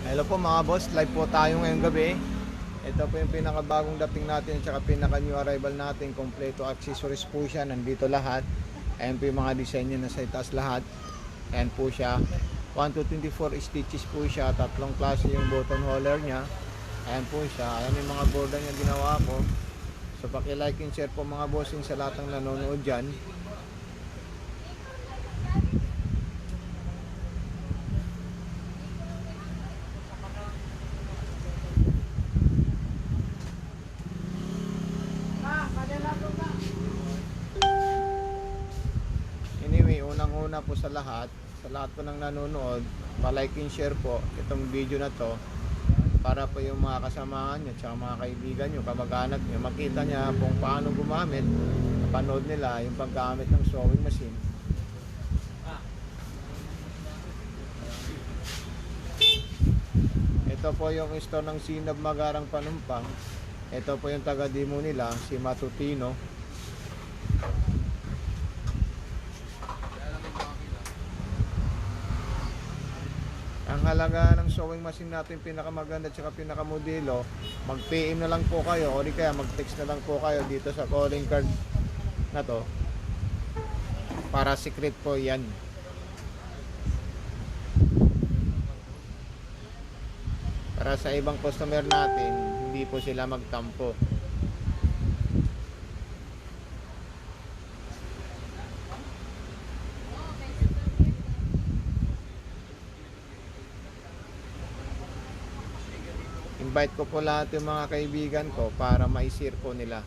Hello po mga boss, live po tayo ngayong gabi. Ito po yung pinakabagong dating natin at saka pinaka new arrival natin. Kompleto accessories po siya, nandito lahat. Ayan po yung mga design niya, nasa itaas lahat. Ayan po siya, 1 to 24 stitches po siya. Tatlong klase yung button holder niya. Ayan po siya, ayan yung mga border niya ginawa ko. So paki-like and share po mga bossing sa lahat ng nanonood dyan. Anyway, unang-una po sa lahat po ng nanonood, pa-like and share po itong video na to para po yung mga kasamahan nyo, tsaka mga kaibigan nyo, kamag-anak nyo, makita niya kung paano gumamit, napanood nila yung paggamit ng sewing machine. Ito po yung store ng Sinab Magarang Panumpang. Ito po yung taga-demo nila, si Matutino. Ang halaga ng sewing machine natin pinakamaganda at saka pinakamodelo, mag-PM na lang po kayo o di kaya mag-text na lang po kayo dito sa calling card na to. Para secret po yan. Para sa ibang customer natin, hindi po sila magtampo. Invite ko po lahat yung mga kaibigan ko para ma-share po nila.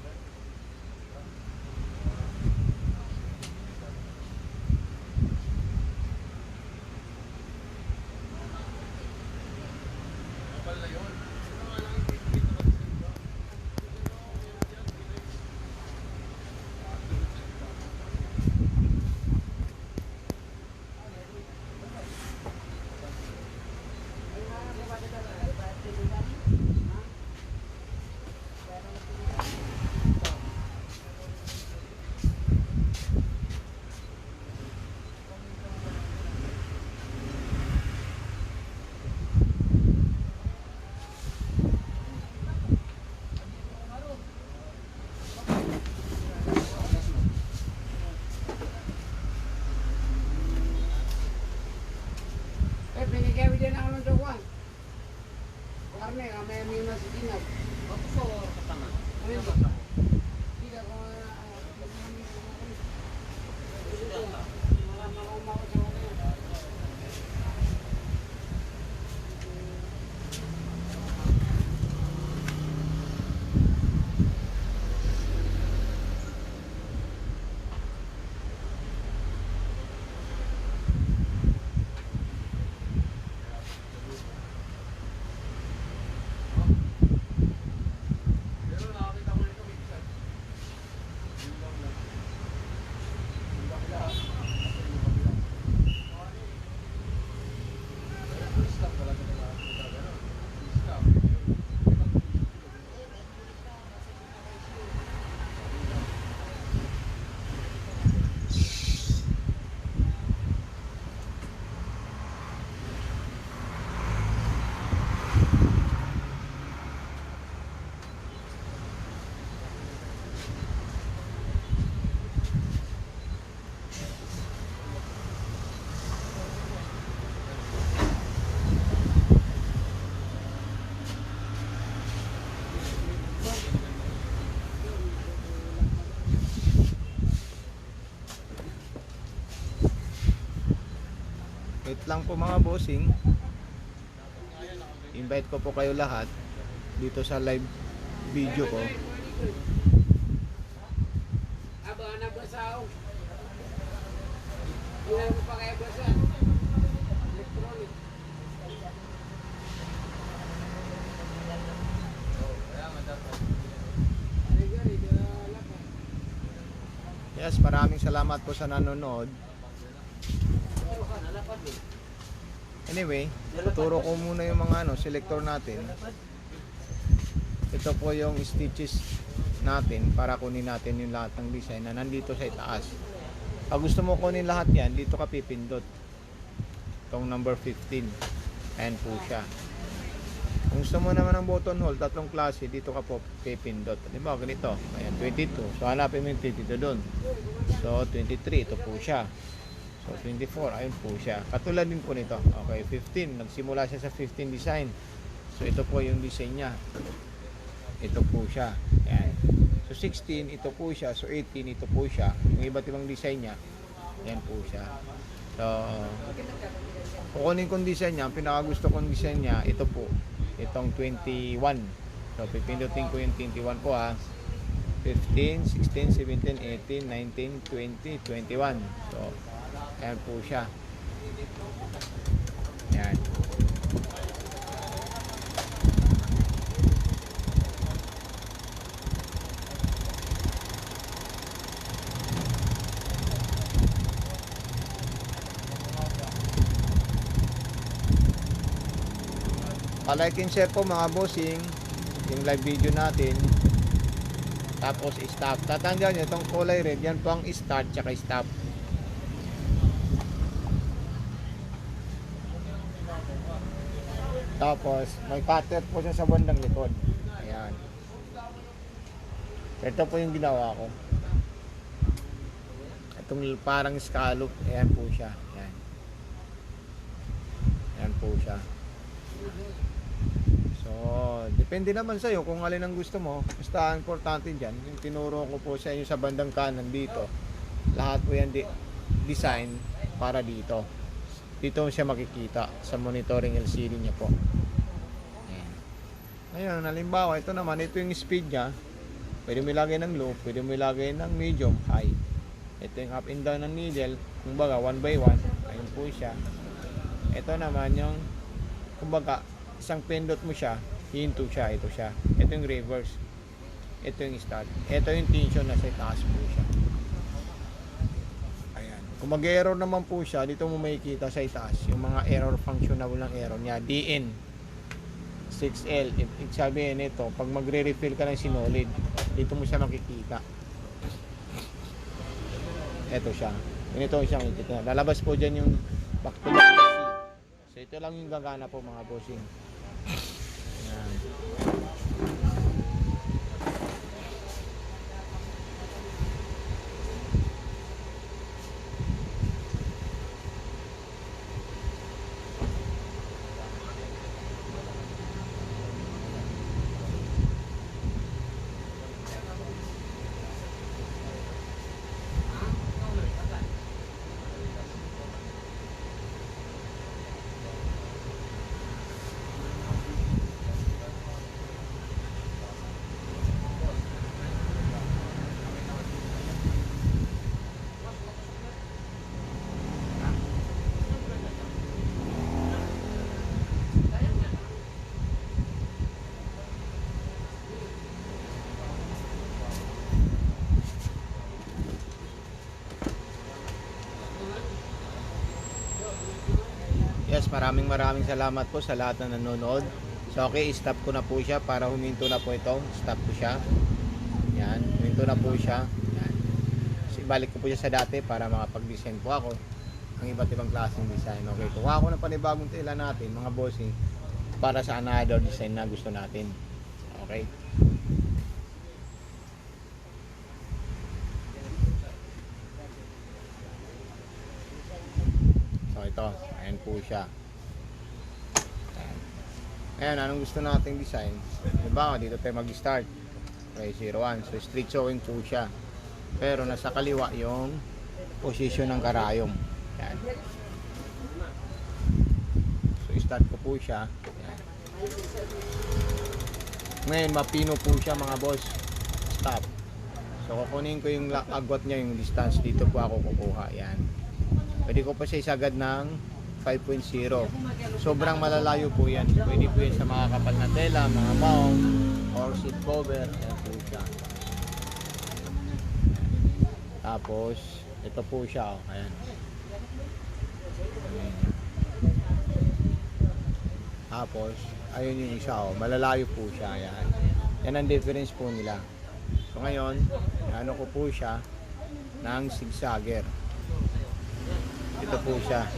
Binigyan din ako ng dawan. Karne, may na si Dinag. Ako po, katama. Ano ba? Hindi ako Wait lang po mga bossing. Invite ko po kayo lahat dito sa live video ko. aba na basaw. Ilan mo pa kaya basa? Electronic. Yes, maraming salamat po sa nanonood. Anyway, tuturo ko muna yung mga selector natin. Ito po yung stitches natin para kunin natin yung lahat ng design na nandito sa itaas. Pag gusto mo kunin lahat yan, dito ka pipindot. Itong number 15. Ayan po siya. Kung gusto mo naman ng buttonhole, tatlong klase, dito ka po pipindot. Diba, ganito. Ayan, 22. So, hanapin mo yung 22 doon. So, 23. Ito po siya. So, 24. Ayun po siya. Katulad din po nito. Okay, 15. Nagsimula siya sa 15 design. So, ito po yung design niya. Ito po siya. Ayan. So, 16. Ito po siya. So, 18. Ito po siya. Yung iba't ibang design niya. Ayan po siya. So, kukunin kong design niya. Ang pinakagusto kong design niya, ito po. Itong 21. So, pipindutin ko yung 21 ko ha. 15, 16, 17, 18, 19, 20, 21. So, ayan po siya. Ayan. Palike and share po mga bossing yung live video natin. Tapos stop. Tatandaan nyo itong kulay red, yan po ang start tsaka stop. Tapos may cutter po siya sa bandang likod. Ayan. Ito po yung ginawa ko. Itong parang scallop. Ayan po siya. Ayan. Ayan po siya. So, depende naman sa iyo kung alin ang gusto mo. Basta importante dyan, yung tinuro ko po sa inyo sa bandang kanan dito. Lahat po yan design para dito. Dito siya makikita sa monitoring LCD niya po. Ayan. Ngayon, halimbawa, ito naman, ito yung speed niya. Pwede mo ilagay ng low, pwede mo ilagay ng medium, high. Ito yung up and down ng needle. Kumbaga, 1 by 1. Ayun po siya. Ito naman yung, kumbaga, isang pindot mo siya, hinto siya, ito siya. Ito yung reverse. Ito yung start. Ito yung tension na sa taas po siya. Ayan. Kung mag-error naman po siya, dito mo makikita sa itaas yung mga error function na walang error niya. DN 6L. Ibig sabihin ito, pag magre-refill ka ng sinolid, dito mo siya makikita. Ito siya. Ito siya makikita. Lalabas po dyan yung back to back. So ito lang yung gagana po mga bossing. Ayan. Yes, maraming salamat po sa lahat na nanonood. So okay, stop ko na po siya para huminto na po ito. Stop ko siya. Yan, huminto na po siya. Yan. So, ibalik ko po siya sa dati para makapag-design po ako ang iba't ibang klaseng design. Okay, kuha ko na panibagong tela natin mga bossing para sa another design na gusto natin. Okay. So ito, ayan po siya. Ayan, anong gusto nating design? Diba, dito tayo mag-start. Okay, 01. So, straight sewing po siya. Pero nasa kaliwa yung position ng karayom. Ayan. So, start ko po siya. Ayan. Ngayon, mapino po siya mga boss. Stop. So, kukunin ko yung agwat niya, yung distance. Dito po ako kukuha. Ayan. Pwede ko pa siya isagad ng 5.0. Sobrang malalayo po yan. Pwede po yan sa mga kapal na tela, mga mount, or seat cover. Ayan po siya. Tapos, ito po siya. Oh. Ayan. Tapos, ayun yung isa. Oh. Malalayo po siya. Ayan. Yan ang difference po nila. So ngayon, ano ko po siya ng zigzagger. Ito po siya.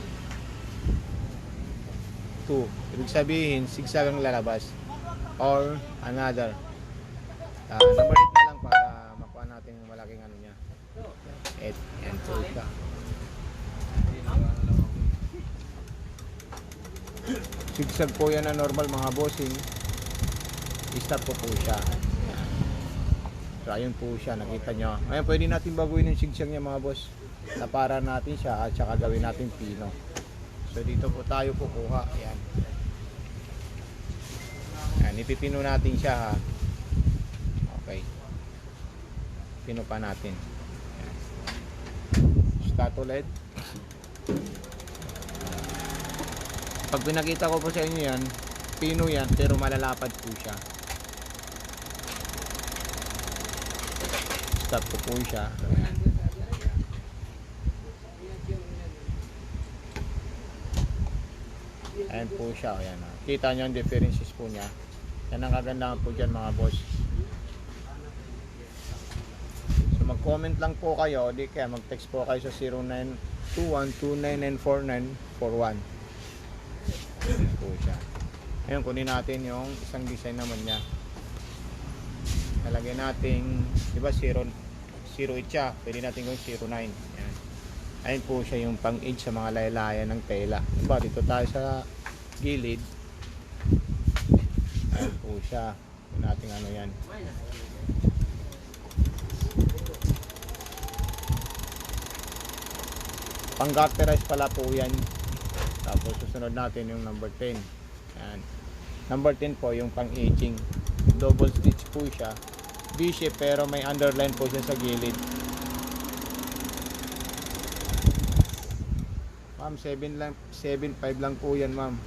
2. Ibig sabihin, zigzag ang lalabas. Or another. Number 8 na lang para makuha natin yung malaking ano niya. 8. Yan po siya. Zigzag po yan na normal mga bossing. I-stop po siya. Yan. So ayun po siya, nakita nyo. Ngayon pwede natin baguhin yung zigzag niya mga boss. Napara natin siya at saka gawin natin pino. So dito po tayo kukuha. Yan. Yan, ipipino natin siya ha. Okay. Pino pa natin. Yan. Start ulit. Pag pinakita ko po sa inyo yan, pino yan pero malalapad po siya. Stop po siya. Ayan. Ayan po siya. Ayan. Kita nyo ang differences po niya. Yan ang kagandahan po dyan mga boss. So mag-comment lang po kayo. Di kaya mag-text po kayo sa 0921-299-4941. Ayan po siya. Ngayon kunin natin yung isang design naman niya. Nalagay natin, di ba 08 siya, pwede natin gawin 09. Ayan. Ayun po siya yung pang-edge sa mga laylayan ng tela. Diba, dito tayo sa gilid. Ayun po siya. Kung natin ano yan. Pang-garterize pala po yan. Tapos susunod natin yung number 10. Ayan. Number 10 po yung pang-edging. Double stitch po siya. V-shape pero may underline po siya sa gilid. Ma'am, 7.5 lang po yan, ma'am.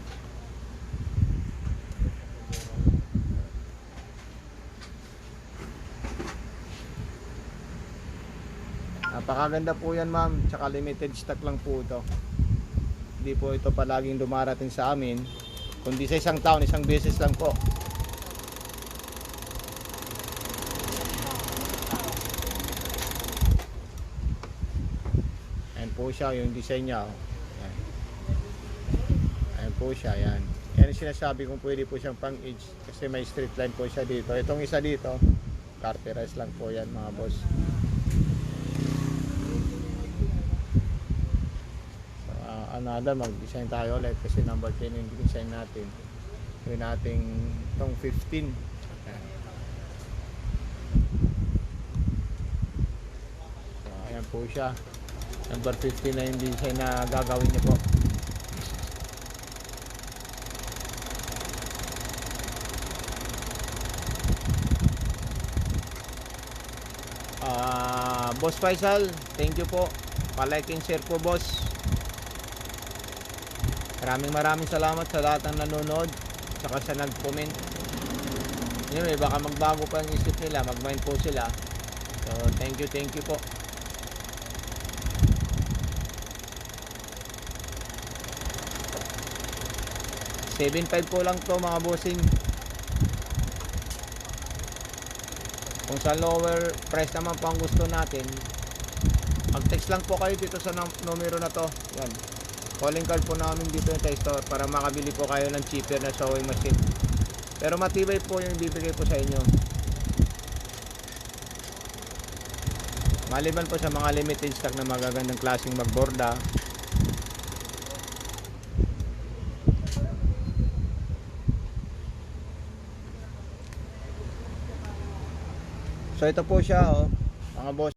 Napakaganda po yan, ma'am. Tsaka limited stock lang po ito. Hindi po ito palaging dumarating sa amin. Kundi sa isang taon, isang beses lang po. Ayan po siya, yung design niya. Ayan. Ayan po siya, ayan. Yan yung sinasabi kung pwede po siyang pang-edge. Kasi may straight line po siya dito. Itong isa dito, garterize lang po yan mga boss. So, another, mag-design tayo ulit. Kasi number 10 yung design natin. Gawin natin itong 15. Ayan. So, ayan po siya. Number 15 na yung design na gagawin niyo po. Boss Faisal, thank you po. Pa-like and share po, boss. Maraming salamat sa lahat ng nanonood saka sa nag-comment. Anyway, baka magbago pa ang isip nila, mag-mind po sila. So, thank you po. $7.5 po lang to mga bossing. Kung sa lower price naman po ang gusto natin, mag-text lang po kayo dito sa numero na to. Yan. Calling card po namin dito sa store para makabili po kayo ng cheaper na sewing machine. Pero matibay po yung bibigay po sa inyo. Maliban po sa mga limited stock na magagandang klaseng magborda. So ito po siya, oh, mga boss.